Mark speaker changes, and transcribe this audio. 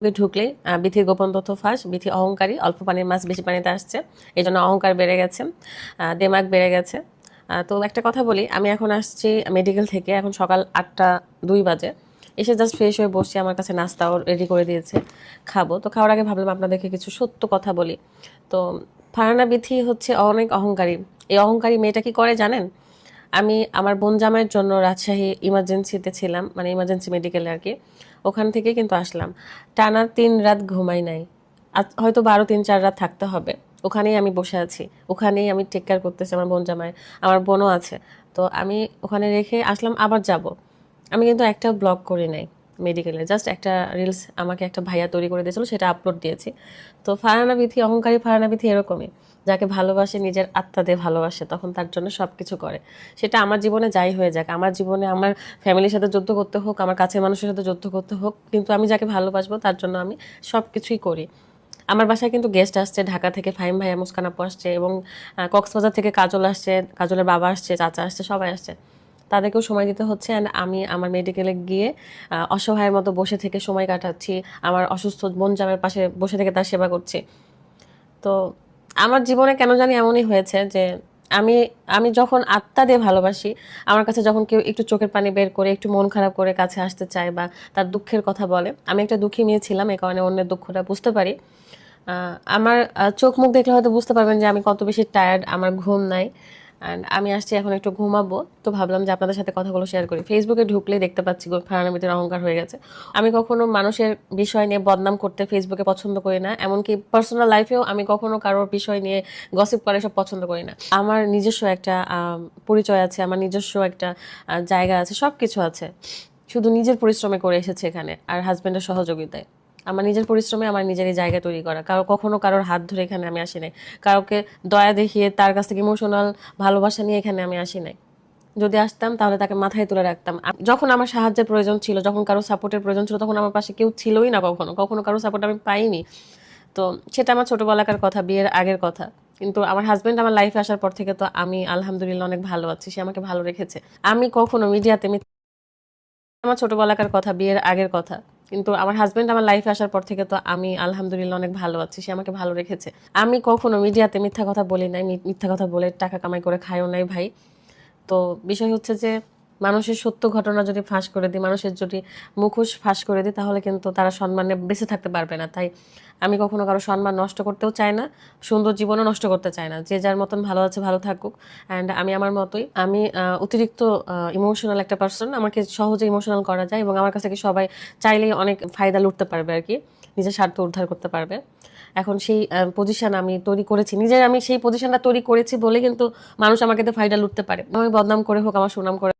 Speaker 1: ঢুকলেই বিথির গোপন তথ্য ফাঁস। বিথি অহংকারী, অল্প পানির মাছ বেশি পানিতে আসছে, এই জন্য অহংকার বেড়ে গেছে, দেমাগ বেড়ে গেছে। তো একটা কথা বলি, আমি এখন আসছি মেডিকেল থেকে, এখন সকাল 8টা 2 বাজে। এসে জাস্ট ফ্রেশ হয়ে বসছি, আমার কাছে নাস্তাও রেডি করে দিয়েছে, খাবো। তো খাওয়ার আগে ভাবলাম আপনাদেরকে কিছু সত্য কথা বলি। তো ফারহানা বিথি হচ্ছে অনেক অহংকারী। এই অহংকারী মেয়েটা কি করে জানেন? আমি আমার বোন জামাইয়ের জন্য রাজশাহী ইমার্জেন্সিতে ছিলাম, মানে ইমার্জেন্সি মেডিকেলে আর কি। ওখান থেকে কিন্তু আসলাম, টানা 3 রাত ঘুমাই নাই। হয়তো 12 3 4 রাত থাকতে হবে। ওখানেই আমি বসে আছি, ওখানেই আমি টেক কেয়ার করতেছি আমার বোন জামাই, আমার বোনও আছে। তো আমি ওখানে রেখে আসলাম, আবার যাব। আমি কিন্তু একটা ব্লগ করি নাই মেডিকেলে, জাস্ট একটা রিলস আমাকে একটা ভাইয়া তৈরি করে দিয়েছিল, সেটা আপলোড দিয়েছি। তো ফারহানা বিথি, অহংকারী ফারহানা বিথি এরকমই, যাকে ভালোবাসে, নিজের আত্মা দিয়ে ভালোবাসে, তখন তার জন্য সব কিছু করে। সেটা আমার জীবনে যাই হয়ে যাক, আমার জীবনে আমার ফ্যামিলির সাথে যুদ্ধ করতে হোক, আমার কাছের মানুষের সাথে যুদ্ধ করতে হোক, কিন্তু আমি যাকে ভালোবাসবো তার জন্য আমি সব কিছুই করি। আমার বাসায় কিন্তু গেস্ট আসছে, ঢাকা থেকে ফাহিম ভাইয়া, মুস্কান আপু আসছে, এবং কক্সবাজার থেকে কাজল আসছে, কাজলের বাবা আসছে, চাচা আসছে, সবাই আসছে। তাদেরকেও সময় দিতে হচ্ছে, অ্যান্ড আমি আমার মেডিকেলে গিয়ে অসহায়ের মতো বসে থেকে সময় কাটাচ্ছি। আমার অসুস্থ বোন জামের পাশে বসে থেকে তার সেবা করছি। তো আমার জীবনে কেন জানি এমনই হয়েছে যে আমি আমি যখন আত্মা দিয়ে ভালোবাসি, আমার কাছে যখন কেউ একটু চোখের পানি বের করে, একটু মন খারাপ করে কাছে আসতে চায় বা তার দুঃখের কথা বলে, আমি একটা দুঃখী মেয়ে ছিলাম, এই কারণে অন্যের দুঃখটা বুঝতে পারি। আমার চোখ মুখ দেখলে হয়তো বুঝতে পারবেন যে আমি কত বেশি টায়ার্ড, আমার ঘুম নাই। অ্যান্ড আমি আসছি এখন একটু ঘুমাবো, তো ভাবলাম যে আপনাদের সাথে কথাগুলো শেয়ার করি। ফেসবুকে ঢুকলেই দেখতে পাচ্ছি ফারহানা বিথির অহংকার হয়ে গেছে। আমি কখনো মানুষের বিষয় নিয়ে বদনাম করতে ফেসবুকে পছন্দ করি না, এমনকি পার্সোনাল লাইফেও আমি কখনো কারোর বিষয় নিয়ে গসিপ করে সব পছন্দ করি না। আমার নিজস্ব একটা পরিচয় আছে, আমার নিজস্ব একটা জায়গা আছে, সব কিছু আছে। শুধু নিজের পরিশ্রমে করে এসেছে এখানে, আর হাজবেন্ডের সহযোগিতায়। আমার নিজের পরিশ্রমে আমার নিজেরই জায়গা তৈরি করা, কখনো কারোর হাত ধরে এখানে আমি আসি নাই, কাউকে দয়া দেখিয়ে তার কাছ থেকে ইমোশনাল ভালোবাসা নিয়ে এখানে আমি আসি নাই। যদি আসতাম তাহলে তাকে মাথায় তুলে রাখতাম। যখন আমার সাহায্যের প্রয়োজন ছিল, যখন কারো সাপোর্টের প্রয়োজন ছিল, তখন আমার পাশে কেউ ছিলই না, কখনো কখনো কারো সাপোর্ট আমি পাইনি। তো সেটা আমার ছোটবেলাকার কথা, বিয়ের আগের কথা। কিন্তু আমার হাজবেন্ড আমার লাইফে আসার পর থেকে তো আমি আলহামদুলিল্লাহ অনেক ভালো আছি, সে আমাকে ভালো রেখেছে। আমি কখনো মিডিয়াতে, আমার ছোটবেলাকার কথা, বিয়ের আগের কথা। কিন্তু আমার হাজবেন্ড আমার লাইফে আসার পর থেকে তো আমি আলহামদুলিল্লাহ অনেক ভালো আছি, সে আমাকে ভালো রেখেছে। আমি কখনো মিডিয়াতে মিথ্যা কথা বলি নাই, মিথ্যা কথা বলে টাকা কামাই করে খাইও নাই ভাই। তো বিষয় হচ্ছে যে মানুষের সত্য ঘটনা যদি ফাঁস করে দিই, মানুষের যদি মুখোশ ফাঁস করে দিই, তাহলে কিন্তু তারা সম্মানে বেঁচে থাকতে পারবে না। তাই আমি কখনো কারো সম্মান নষ্ট করতেও চাই না, সুন্দর জীবনও নষ্ট করতে চাই না। যে যার মতন ভালো আছে ভালো থাকুক। অ্যান্ড আমি আমার মতোই, আমি অতিরিক্ত ইমোশনাল একটা পার্সন, আমাকে সহজে ইমোশনাল করা যায়, এবং আমার কাছ থেকে সবাই চাইলেই অনেক ফায়দা লুটতে পারবে আর কি, নিজের স্বার্থ উদ্ধার করতে পারবে। এখন সেই পজিশন আমি তৈরি করেছি, নিজের আমি সেই পজিশনটা তৈরি করেছি বলে কিন্তু মানুষ আমাকে ফায়দা লুটতে পারে। আমি বদনাম করে হোক, আমার সুনাম করে